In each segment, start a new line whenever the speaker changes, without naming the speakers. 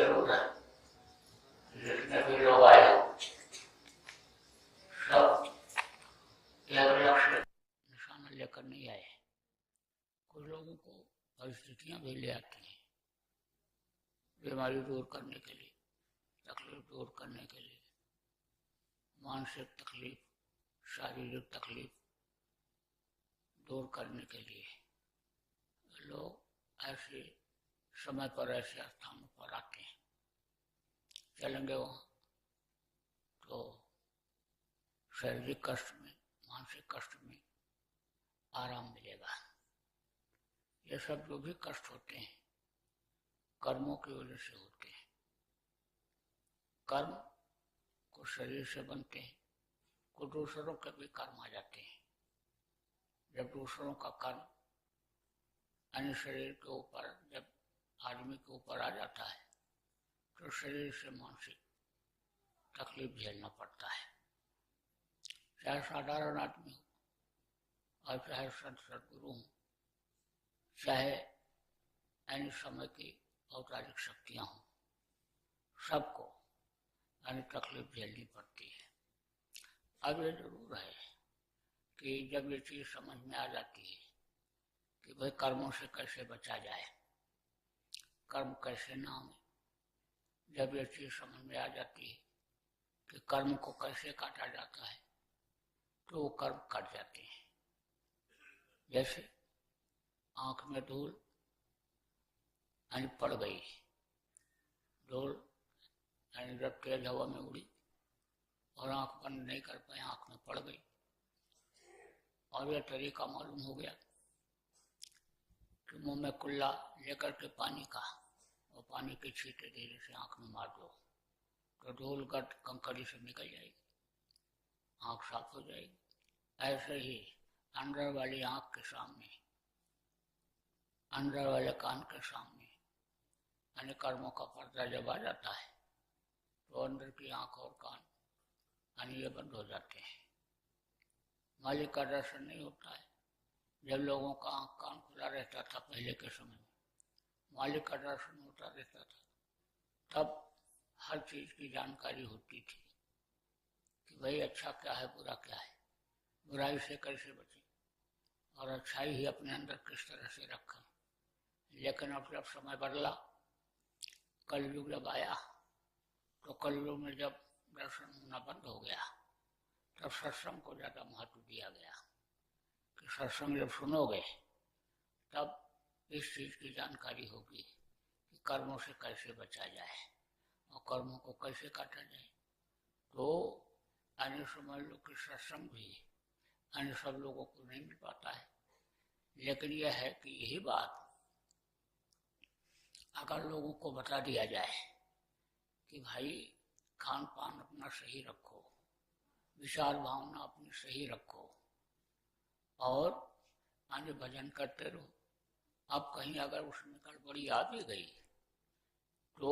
जरूर है। जितने भी लोग आए हो सब एक लक्ष्य निशाना लेकर नहीं आए। कुछ लोगों को परिस्थितियां भी ले आती हैं बीमारी दूर करने के लिए, तकलीफ दूर करने के लिए, मानसिक तकलीफ, शारीरिक तकलीफ दूर करने के लिए लोग ऐसे समय पर ऐसे स्थानों पर आते हैं। चलेंगे वहाँ तो शारीरिक कष्ट में, मानसिक कष्ट में आराम मिलेगा। ये सब जो भी कष्ट होते हैं कर्मों की वजह से होते हैं। कर्म को शरीर से बनते हैं, कुछ दूसरों के भी कर्म आ जाते हैं। जब दूसरों का कर्म अन्य शरीर के ऊपर, जब आदमी के ऊपर आ जाता है तो शरीर से मानसिक तकलीफ झेलना पड़ता है। चाहे साधारण आदमी हो और चाहे संत सदगुरु हो, चाहे अन्य समय की औपचारिक शक्तियां हों, सबको अन्य तकलीफ झेलनी पड़ती है। अब ये जरूर है कि जब ये चीज समझ में आ जाती है कि भाई कर्मों से कैसे बचा जाए, कर्म कैसे ना हो, जब ये चीज समझ में आ जाती है कि कर्म को कैसे काटा जाता है तो वो कर्म कट जाते हैं। जैसे आंख में धूल पड़ गई, धूल जब तेज हवा में उड़ी और आंख बंद नहीं कर पाए, आंख में पड़ गई और यह तरीका मालूम हो गया कि मुंह में कुल्ला लेकर के पानी का और पानी के छींटे धीरे से आंख में मार दो तो धूल गट कंकड़ी से निकल जाएगी, आंख साफ हो जाएगी। ऐसे ही अंदर वाली आंख के सामने, अंदर वाले कान के सामने अन्य कर्मों का पर्दा जब आ जाता है तो अंदर की आंख और कान ये बंद हो जाते हैं। मालिक का दर्शन नहीं होता है। जब लोगों का आंख कान खुला रहता था पहले के समय में, मालिक का दर्शन होता रहता था, तब हर चीज की जानकारी होती थी कि भाई अच्छा क्या है, बुरा क्या है, बुराई से कैसे बचे और अच्छाई ही अपने अंदर किस तरह से रखें। लेकिन अब जब समय बदला, कलयुग जब आया तो कलयुग में जब दर्शन होना बंद हो गया तब सत्संग को ज्यादा महत्व दिया गया कि सत्संग जब सुनोगे तब इस चीज की जानकारी होगी कि कर्मों से कैसे बचा जाए और कर्मों को कैसे काटा जाए। तो अन्य समझ लो कि सत्संग भी अन्य सब लोगों को नहीं मिल पाता है। लेकिन यह है कि यही बात अगर लोगों को बता दिया जाए कि भाई खान पान अपना सही रखो, विचार भावना अपनी सही रखो और आगे भजन करते रहो। अब कहीं अगर उसमें गड़बड़ी आ भी गई तो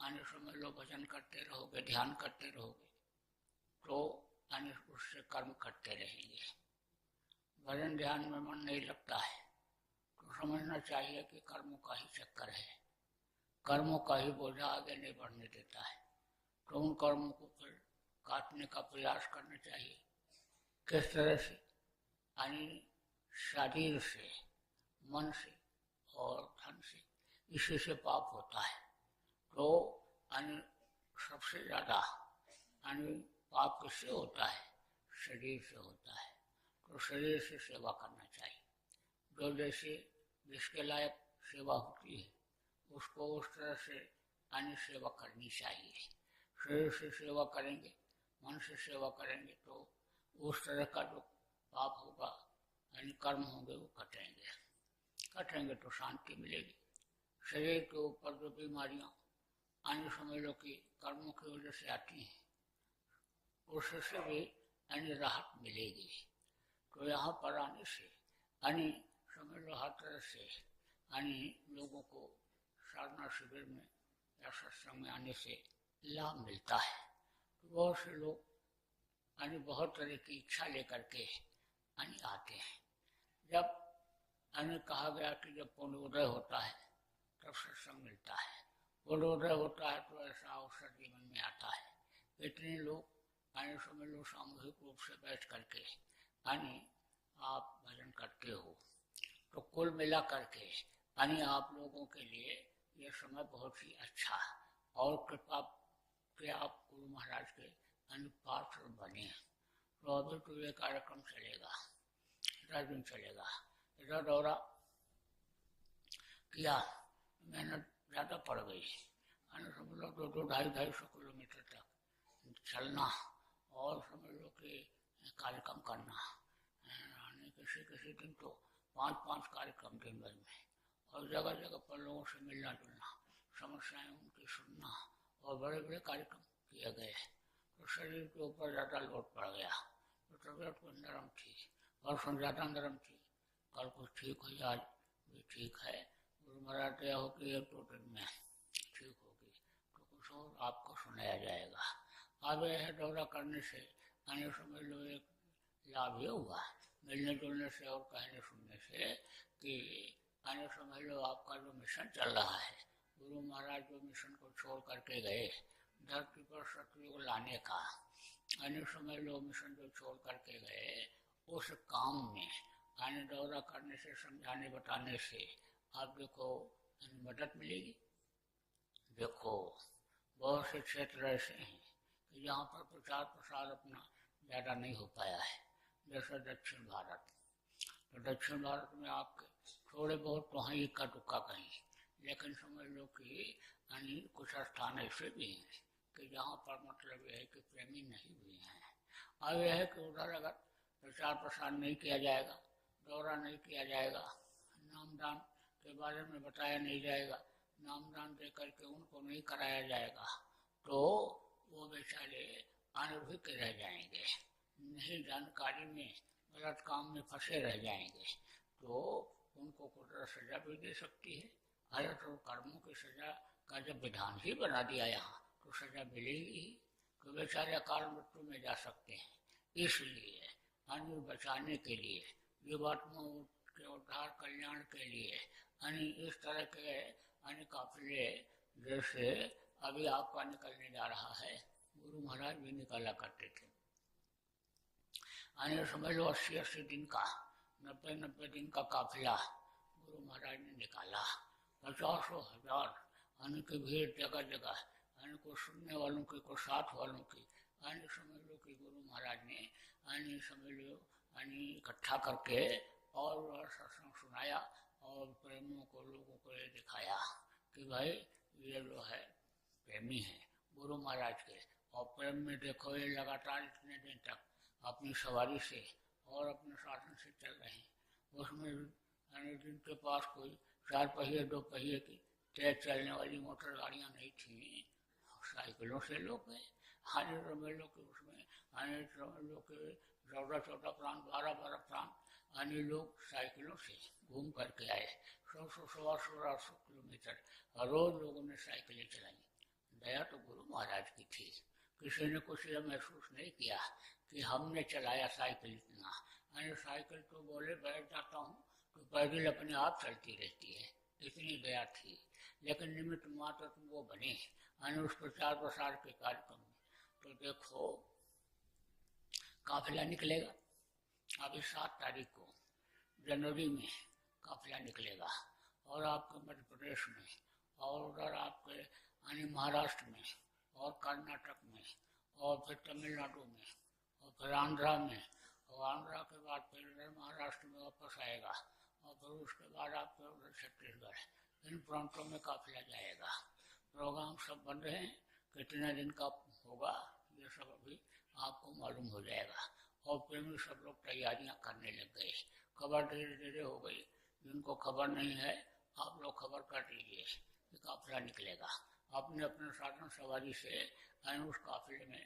आने समझ लो भजन करते रहोगे, ध्यान करते रहोगे तो आने उससे कर्म करते रहेंगे। भजन ध्यान में मन नहीं लगता है तो समझना चाहिए कि कर्मों का ही चक्कर है, कर्मों का ही बोझा आगे नहीं बढ़ने देता है। तो उन कर्मों को फिर काटने का प्रयास करना चाहिए। किस तरह से? यानी शरीर से, मन से और धन से, इसी से पाप होता है। तो यानी सबसे ज्यादा यानी पाप किससे होता है? शरीर से होता है। तो शरीर से सेवा करना चाहिए। जो जैसे जिसके लायक सेवा होती है उसको उस तरह से यानी सेवा करनी चाहिए। शरीर से सेवा करेंगे, मन से सेवा करेंगे तो उस तरह का जो पाप होगा यानी कर्म होंगे वो कटेंगे। कटेंगे तो शांति मिलेगी। शरीर के ऊपर जो बीमारियां अन्य समझ लो कि कर्मों की वजह से आती हैं उससे भी अन्य राहत मिलेगी। तो यहाँ पर आने से अन्य समझ लो हर तरह से अन्य लोगों को साधना शिविर में या सत्संग में आने से लाभ मिलता है। तो बहुत से लोग यानी बहुत तरह की इच्छा लेकर के यानी आते हैं। जब यानी कहा गया कि जब पुण्योदय होता है तब सत्संग मिलता है, सूर्योदय होता है तो ऐसा अवसर जीवन में आता है। इतने लोग यानी समझ लो सामूहिक रूप से बैठ करके यानी आप भजन करते हो, तो कुल मिला करके यानी आप लोगों के लिए ये समय बहुत ही अच्छा और कृपा के आप गुरु महाराज के यानी पात्र बने। तो अभी तो ये कार्यक्रम चलेगा, 10 दिन चलेगा। इधर दौरा किया, मेहनत ज़्यादा पड़ गई, समझ लो 200-250 किलोमीटर तक चलना और समझ लो कि कार्यक्रम करना, किसी किसी दिन तो 5-5 कार्यक्रम दिन भर में, और जगह जगह पर लोगों से मिलना जुलना, समस्याएं उनकी सुनना, और बड़े बड़े कार्यक्रम किए गए। तो शरीर के ऊपर ज़्यादा लोड पड़ गया, तो तबियत कुछ नरम थी, परसों ज़्यादा नरम थी, कल कुछ ठीक हुई, आज भी ठीक है। गुरु महाराज दया होगी 1-2 दिन में ठीक होगी, तो कुछ और आपको सुनाया जाएगा। अब यह दौरा करने से यानी समझ लो एक लाभ ये हुआ मिलने जुलने से और कहने सुनने से कि यानी समझ लो आपका जो मिशन चल रहा है, गुरु महाराज जो मिशन को छोड़ करके गए धरती पर सतयुग लाने का, यानी समझ लो मिशन जो छोड़ करके गए उस काम में यानी दौरा करने से समझाने बताने से आप देखो मदद मिलेगी। देखो बहुत से क्षेत्र ऐसे हैं कि जहाँ पर प्रचार प्रसार अपना ज़्यादा नहीं हो पाया है, जैसे दक्षिण भारत। तो दक्षिण भारत में आपके थोड़े बहुत तो हैं इक्का दुक्का कहीं, लेकिन समझ लो कि यानी कुछ स्थान ऐसे भी हैं कि जहाँ पर मतलब यह है कि प्रेमी नहीं भी हैं। अब यह है कि उधर अगर प्रचार प्रसार नहीं किया जाएगा, दौरा नहीं किया जाएगा, नामदान के बारे में बताया नहीं जाएगा, नामदान दे करके उनको नहीं कराया जाएगा, तो वो बेचारे अनभिज्ञ रह जाएंगे, नहीं जानकारी में गलत काम में फंसे रह जाएंगे, तो उनको कुदरत सजा भी दे सकती है। गलत और कर्मों की सजा का जब विधान ही बना दिया यहाँ, तो सजा मिलेगी ही, तो बेचारे अकाल मृत्यु में जा सकते हैं। इसलिए अन्य बचाने के लिए, जीवात्माओं के उद्धार कल्याण के लिए यानी इस तरह के अन्य काफिले जैसे अभी आपका निकलने जा रहा है, गुरु महाराज भी निकाला करते थे। यानी समझ लो 80-80 दिन का, 90-90 दिन का काफिला गुरु महाराज ने निकाला। 50,000 यानी कि भीड़ जगह जगह, यानी को सुनने वालों की, को साथ वालों की, यानी समझ लो कि गुरु महाराज ने यानी समझ लो यानी इकट्ठा करके और सत्संग सुनाया और प्रेमियों को, लोगों को ये दिखाया कि भाई ये जो है प्रेमी है गुरु महाराज के, और प्रेम में देखो ये लगातार इतने दिन तक अपनी सवारी से और अपने साधन से चल रहे हैं। उसमें यानी जिनके पास कोई 4 पहिए 2 पहिए की तेज चलने वाली मोटर गाड़ियाँ नहीं थी, साइकिलों से लोग गए। हानि समझ लो कि उसमें हानि समझ लो कि 14-14 प्रांत, 12-12 प्रांत अन्य लोग साइकिलों से घूम करके आए। 100-125 किलोमीटर रोज लोगों ने साइकिलें चलाई। दया तो गुरु महाराज की थी, किसी ने कुछ यह महसूस नहीं किया कि हमने चलाया साइकिल इतना। यानी साइकिल तो बोले बैठ जाता हूँ तो पैदल अपने आप चलती रहती है, इतनी दया थी। लेकिन निमित्त मात्र तो वो बने यानी उस प्रचार प्रसार के कार्यक्रम में। तो देखो काफिला निकलेगा, अभी 7 तारीख को जनवरी में काफिला निकलेगा, और आपके मध्य प्रदेश में और उधर आपके यानी महाराष्ट्र में और कर्नाटक में और फिर तमिलनाडु में और फिर आंध्रा में, और आंध्रा के बाद फिर इधर महाराष्ट्र में वापस आएगा, और फिर उसके बाद आपके उधर छत्तीसगढ़, इन प्रांतों में काफिला जाएगा। प्रोग्राम सब बन रहे हैं, कितने दिन का होगा ये सब अभी आपको मालूम हो जाएगा। और प्रेमी सब लोग तैयारियां करने लग गए, खबर धीरे धीरे हो गई। जिनको खबर नहीं है आप लोग खबर कर दीजिए कि काफिला निकलेगा, अपने अपने साधन सवारी से उस काफिले में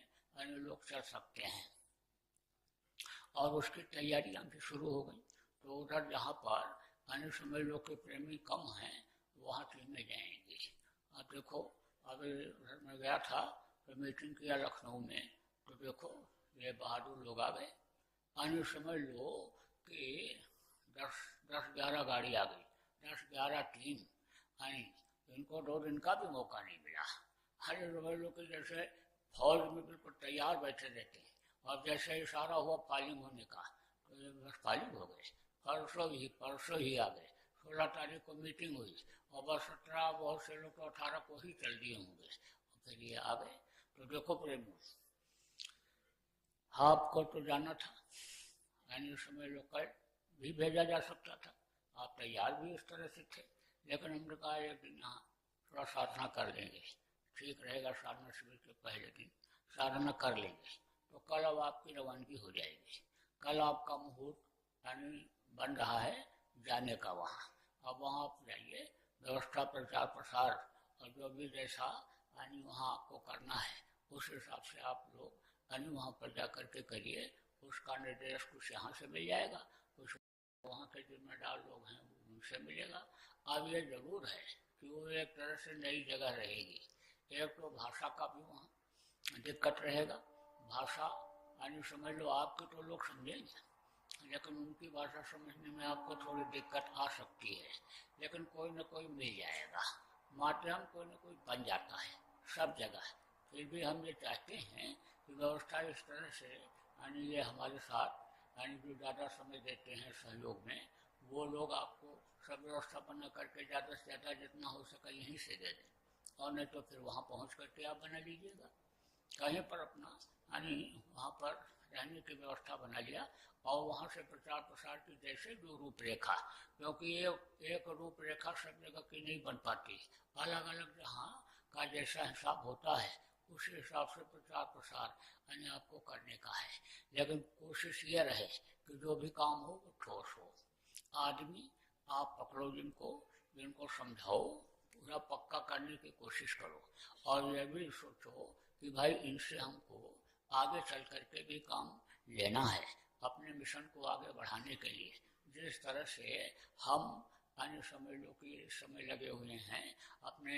लोग चल सकते हैं। और उसकी तैयारियां भी शुरू हो गई। तो उधर जहाँ पर समझ लो कि प्रेमी कम हैं, वहाँ टीमें जाएंगी। अब देखो अभी उधर मैं गया था तो मीटिंग किया लखनऊ में, तो देखो ये बहादुर लोग आ गए। समझ लो कि 10-11 गाड़ी आ गई, 10-11 टीम इनको 2 दिन का भी मौका नहीं मिला। हर लोग के जैसे फौज में बिल्कुल तैयार बैठे रहते हैं, और जैसे इशारा हुआ फालिंग होने का तो ये बस फालिंग हो गए। परसों ही आ गए। 16 तारीख को मीटिंग हुई और बस 17 बहुत से लोग तो 18 को ही चल दिए होंगे और फिर ये आ गए। तो देखो प्रेमी, आपको तो जाना था, यानी उस समय लोकल भी भेजा जा सकता था, आप तैयार भी इस तरह से थे, लेकिन हमने कहा एक दिन यहाँ थोड़ा साधना कर लेंगे, ठीक रहेगा, साधना शिविर के पहले दिन साधना कर लेंगे तो कल अब आपकी रवानगी हो जाएगी। कल आपका मुहूर्त यानी बन रहा है जाने का वहाँ। अब वहाँ आप जाइए, व्यवस्था प्रचार प्रसार और जो भी जैसा यानी वहाँ आपको करना है उस हिसाब से आप लोग यानी वहाँ पर जा करके करिए। उसका निर्देश कुछ यहाँ से मिल जाएगा, कुछ वहाँ के जिम्मेदार लोग हैं उनसे मिलेगा। अब ये जरूर है कि वो एक तरह से नई जगह रहेगी। एक तो भाषा का भी वहाँ दिक्कत रहेगा, भाषा यानी समझ लो आपकी तो लोग समझेंगे, लेकिन उनकी भाषा समझने में आपको थोड़ी दिक्कत आ सकती है, लेकिन कोई न कोई मिल जाएगा, माध्यम कोई न कोई बन जाता है सब जगह। फिर भी हम ये चाहते हैं कि व्यवस्था इस तरह से यानी ये हमारे साथ यानी जो ज़्यादा समय देते हैं सहयोग में, वो लोग आपको सब व्यवस्था बना करके ज़्यादा से ज़्यादा जितना हो सके यहीं से दे दें, और नहीं तो फिर वहाँ पहुँच करके आप बना लीजिएगा कहीं पर अपना यानी वहाँ पर रहने की व्यवस्था बना लिया, और वहाँ से प्रचार प्रसार की जैसे जो रूपरेखा, क्योंकि एक रूपरेखा सब जगह की नहीं बन पाती, अलग अलग जहाँ का जैसा हिसाब होता है उसी हिसाब से प्रचार प्रसार यानी आपको करने का है। लेकिन कोशिश ये रहे कि जो भी काम हो वो ठोस हो। आदमी आप पकड़ो जिनको समझाओ, पूरा पक्का करने की कोशिश करो, और ये भी सोचो कि भाई इनसे हमको आगे चल करके भी काम लेना है अपने मिशन को आगे बढ़ाने के लिए। जिस तरह से हम अन्य समय लो कि समय लगे हुए हैं अपने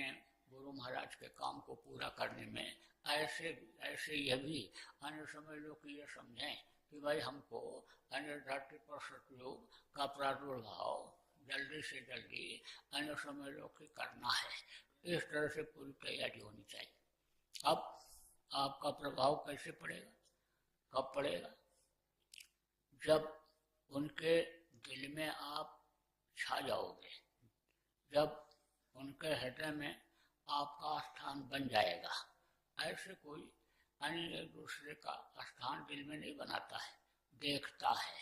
गुरु महाराज के काम को पूरा करने में, ऐसे यह भी अन्य समय लो कि ये समझें कि भाई हमको अन्य धरती पर सतयुग का प्रादुर्भाव जल्दी से जल्दी अन्य समय लो कि करना है। इस तरह से पूरी तैयारी होनी चाहिए। अब आपका प्रभाव कैसे पड़ेगा, कब पड़ेगा? जब उनके दिल में आप छा जाओगे, जब उनके हृदय में आपका स्थान बन जाएगा। ऐसे कोई अन्य एक दूसरे का स्थान दिल में नहीं बनाता है, देखता है,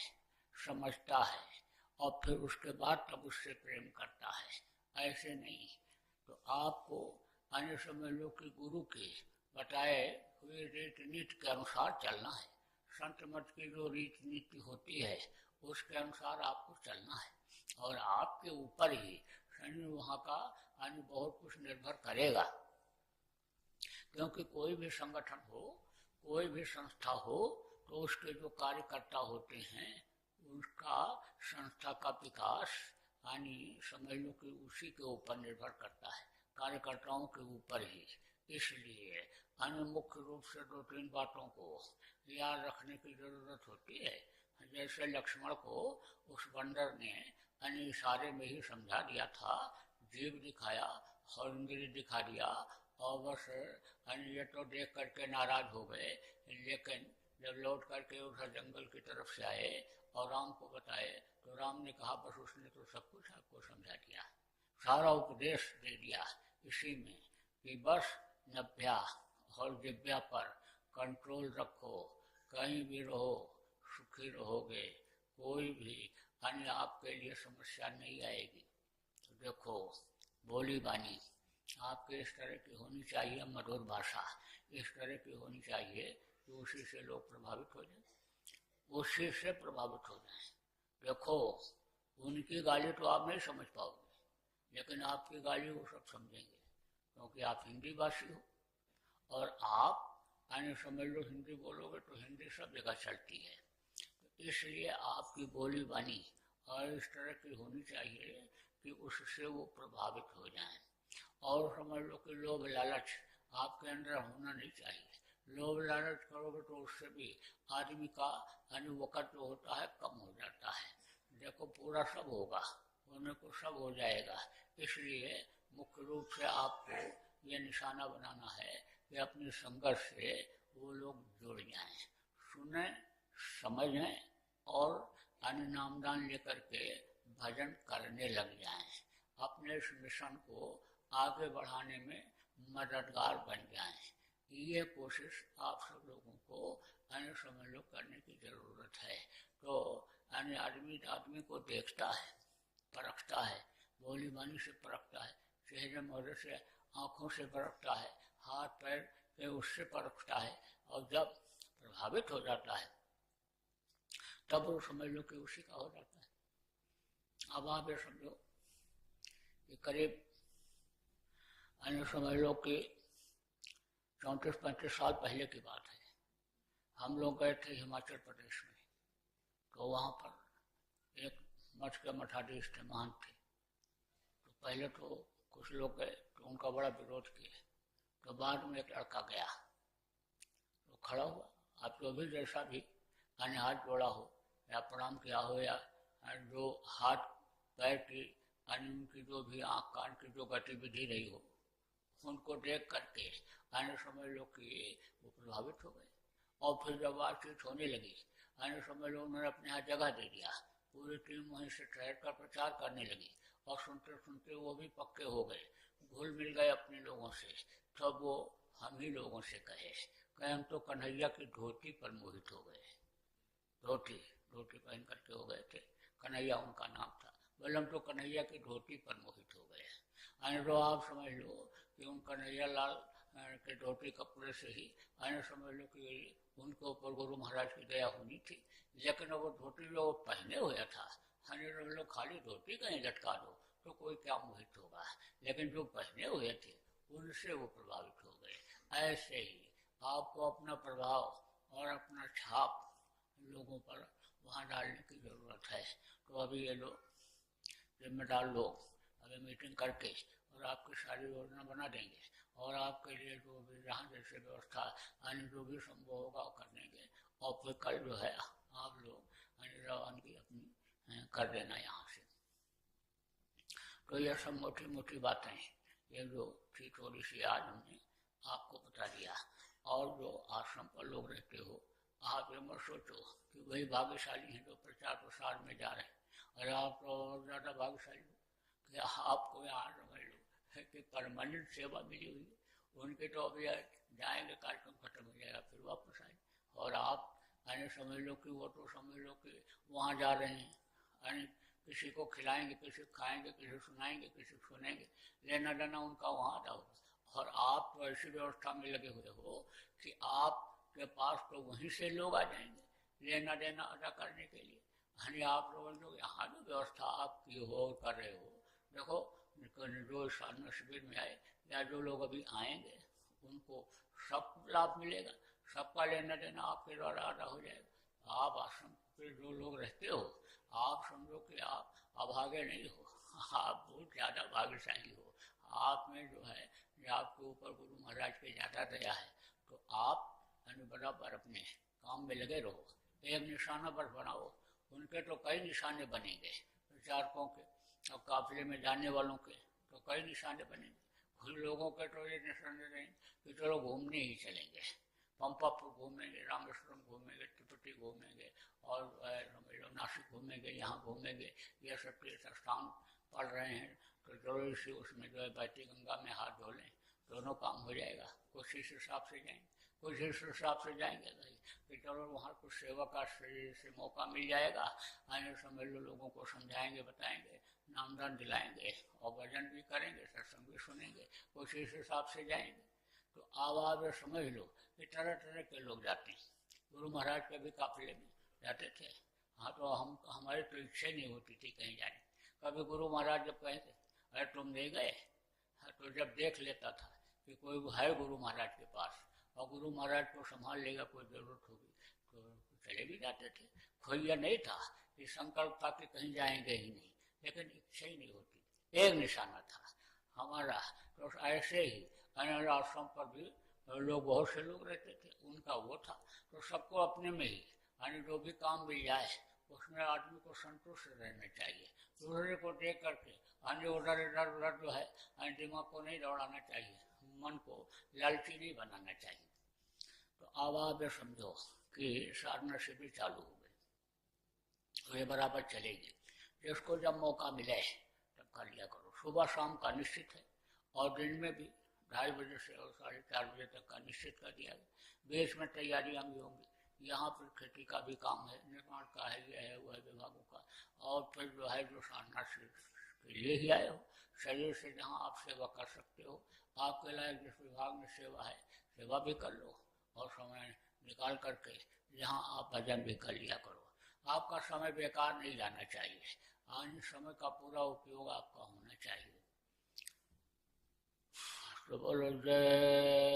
समझता है और फिर उसके बाद तब उससे प्रेम करता है, ऐसे नहीं। तो आपको अन्य समय लोग के गुरु के बताए हुए रीति नीति के अनुसार चलना है। संत मत की जो रीति नीति होती है उसके अनुसार आपको चलना है, और आपके ऊपर ही वहाँ का यानी बहुत कुछ निर्भर करेगा। क्योंकि कोई भी संगठन हो, कोई भी संस्था हो, तो उसके जो कार्यकर्ता होते हैं उसका संस्था का विकास यानी समझ लो कि उसी के ऊपर निर्भर करता है, कार्यकर्ताओं के ऊपर ही। इसलिए अन्य मुख्य रूप से 2-3 बातों को याद रखने की जरूरत होती है। जैसे लक्ष्मण को उस बंदर ने यानी इशारे में ही समझा दिया था, जीव दिखाया और इंद्री दिखा दिया, और बस ये तो देख करके नाराज हो गए। लेकिन जब लौट करके उधर जंगल की तरफ से आए और राम को बताए तो राम ने कहा बस उसने तो सब कुछ आपको समझा दिया, सारा उपदेश दे दिया इसी में कि बस नभ्या और दिव्या पर कंट्रोल रखो, कहीं भी रहो सुखी रहोगे, कोई भी अन्य आपके लिए समस्या नहीं आएगी। तो देखो बोली बानी आपके इस तरह की होनी चाहिए, मधुर भाषा इस तरह की होनी चाहिए कि उसी से लोग प्रभावित हो जाए, उसी से प्रभावित हो जाए। देखो उनकी गाली तो आप नहीं समझ पाओगे, लेकिन आपकी गाली वो सब समझेंगे, क्योंकि आप हिंदी भाषी हो और आप अन्य समझ लो हिंदी बोलोगे तो हिंदी सब जगह चलती है। तो इसलिए आपकी बोली बानी और इस तरह की होनी चाहिए कि उससे वो प्रभावित हो जाएं। और समझ लो कि लोभ लालच आपके अंदर होना नहीं चाहिए। लोभ लालच करोगे तो उससे भी आदमी का वक़्त जो होता है कम हो जाता है। देखो पूरा सब होगा, होने को सब हो जाएगा, इसलिए मुख्य रूप से आपको ये निशाना बनाना है कि अपने संघर्ष से वो लोग जुड़ जाएं, सुने, समझें और अन्य नामदान लेकर के भजन करने लग जाएं, अपने इस मिशन को आगे बढ़ाने में मददगार बन जाएं। ये कोशिश आप सब लोगों को अन्य समय लोग करने की जरूरत है। तो अन्य आदमी को देखता है, परखता है, बोली बानी से परखता है, चेहरे मोहरे से, आंखों से परखता है, हाथ पैर के उससे परखता है, और जब प्रभावित हो जाता है तब वो समझ लो कि उसी का हो जाता है। अब आप ये समझो कि करीब अन्य समझ लो कि 34-35 साल पहले की बात है। हम लोग गए थे हिमाचल प्रदेश में, तो वहाँ पर एक मठ के मठाधीश थे, महान थे। तो पहले तो कुछ लोग गए तो उनका बड़ा विरोध किया, तो बाद में एक लड़का गया, तो खड़ा हुआ, आप जो भी जैसा भी अन्य हाथ जोड़ा हो या प्रणाम किया हो या जो हाथ पैर की अन्य उनकी जो भी आँख कान की जो गतिविधि रही हो, उनको देख करके अन्य समझ लो कि वो प्रभावित हो गए। और फिर जब बातचीत होने लगी, अन्य समझ लो उन्होंने अपने यहाँ जगह दे दिया, पूरी टीम वहीं से ठहर कर प्रचार करने लगी, और सुनते सुनते वो भी पक्के हो गए, घुल मिल गए अपने लोगों से। तब वो हम ही लोगों से कहे हम तो कन्हैया की धोती पर मोहित हो गए। धोती पहन करके हो गए थे, कन्हैया उनका नाम था, बोले हम तो कन्हैया की धोती पर मोहित हो गए। अन्य तो आप समझ लो कि उन कन्हैया लाल के धोती कपड़े से ही अन्य समझ लो कि उनके ऊपर गुरु महाराज की दया होनी थी। लेकिन वो धोती जो पहने हुए था, अन्य लोग खाली धोती कहीं लटका दो तो कोई क्या मोहित होगा, लेकिन जो पहने हुए थे उनसे वो प्रभावित हो गए। ऐसे ही आपको अपना प्रभाव और अपना छाप लोगों पर वहाँ डालने की जरूरत है। तो अभी ये लोग जिम्मेदार लोग अभी मीटिंग करके और आपकी सारी योजना बना देंगे, और आपके लिए जो भी जहाँ जैसे व्यवस्था अन्य जो भी संभव होगा कर देंगे। और फिर कल जो है आप लोग रवानगी अपनी कर देना यहाँ से। तो यह सब मोटी मोटी बातें, ये जो थी थोड़ी सी आज हमने आपको बता दिया। और जो आश्रम पर लोग रहते हो, आप ये मत सोचो कि वही भाग्यशाली हैं जो प्रचार प्रसार में जा रहे हैं, और आप तो और ज़्यादा भाग्यशाली हो कि आपको यहाँ समझ लो कि परमानेंट सेवा मिली हुई है। उनके तो अभी जाएंगे, कार्यक्रम खत्म हो जाएगा, फिर वापस आएंगे, और आप यानी समझ लो कि वो तो समझ लो कि वहाँ जा रहे हैं, यानी किसी को खिलाएंगे, किसी को खाएंगे, किसी सुनाएंगे, किसी सुनेंगे, लेना देना उनका वहाँ जाओ। और आप तो ऐसी व्यवस्था में लगे हुए हो कि आपके पास तो वहीं से लोग आ जाएंगे लेना देना अदा करने के लिए। यानी आप लोगों जो यहाँ जो व्यवस्था आप की हो कर रहे हो, देखो जो साधना शिविर में आए या जो लोग अभी आएंगे उनको सब लाभ मिलेगा, सबका लेना देना आपके द्वारा अदा हो जाएगा। आप आश्रम पे जो लोग रहते हो, आप समझो कि आप अभागे नहीं हो, आप बहुत ज़्यादा भाग्यशाली हो। आप में जो है आपके ऊपर गुरु महाराज की ज़्यादा दया है, तो आप बराबर अपने काम में लगे रहो, एक निशाना पर बनाओ। उनके तो कई निशाने बनेंगे, प्रचारकों के और काफिले में जाने वालों के तो कई निशाने बनेंगे। कुछ लोगों के तो ये निशाने रहेंगे कि चलो घूमने ही चलेंगे, पंपापुर घूमेंगे, रामेश्वरम घूमेंगे, तिरुपति घूमेंगे, और नासिक घूमेंगे, यहाँ घूमेंगे, ये सब तीर्थ स्थान पढ़ रहे हैं तो जरूर इसी उसमें जो है बहती गंगा में हाथ धो लें, दोनों काम हो जाएगा। कुछ इस हिसाब से जाएंगे, कुछ इस हिसाब से जाएंगे कि चलो वहाँ कुछ सेवा का शरीर से मौका मिल जाएगा, आने समझ लो लोगों को समझाएंगे, बताएंगे, नामदान दिलाएंगे और भजन भी करेंगे, सत्संग भी सुनेंगे, कुछ इस हिसाब से जाएंगे। तो आप समझ लो कि तरह तरह के लोग जाते हैं। गुरु महाराज के भी काफिले में जाते थे। हाँ, तो हमारी तो इच्छा नहीं होती थी कहीं जाने। कभी गुरु महाराज जब कहते अरे तुम नहीं गए, तो जब देख लेता था कि कोई है गुरु महाराज के पास और गुरु महाराज को संभाल लेगा, कोई जरूरत होगी तो चले भी जाते थे। कोई यह नहीं था कि संकल्प था कि कहीं जाएंगे ही नहीं, लेकिन इच्छा ही नहीं होती। एक निशाना था हमारा। तो ऐसे ही अनाथ आश्रम पर भी लोग, बहुत से लोग रहते थे, उनका वो था। तो सबको अपने में ही यानी जो भी काम मिल जाए उसमें आदमी को संतुष्ट रहना चाहिए। दूसरे को देख करके अन्य उधर इधर उधर जो है दिमाग को नहीं दौड़ाना चाहिए, मन को लालची नहीं बनाना चाहिए। तो अब आप ये समझो कि साधना शिविर चालू हो गई, तो ये बराबर चलेगी। जिसको जब मौका मिले तब कर लिया करो। सुबह शाम का निश्चित है और दिन में भी 2:30 बजे से और 4:30 बजे तक का निश्चित कर दिया गया। बीच में तैयारियां भी होंगी। यहाँ पर खेती का भी काम है, निर्माण का है, यह है वह विभागों का। और फिर जो है जो साधना के लिए ही आए हो, शरीर से जहाँ आप सेवा कर सकते हो, आपके लायक जिस विभाग में सेवा है सेवा भी कर लो और समय निकाल करके जहाँ आप भजन भी कर लिया करो। आपका समय बेकार नहीं जाना चाहिए, आज समय का पूरा उपयोग आपका होना चाहिए। तो बोलो जय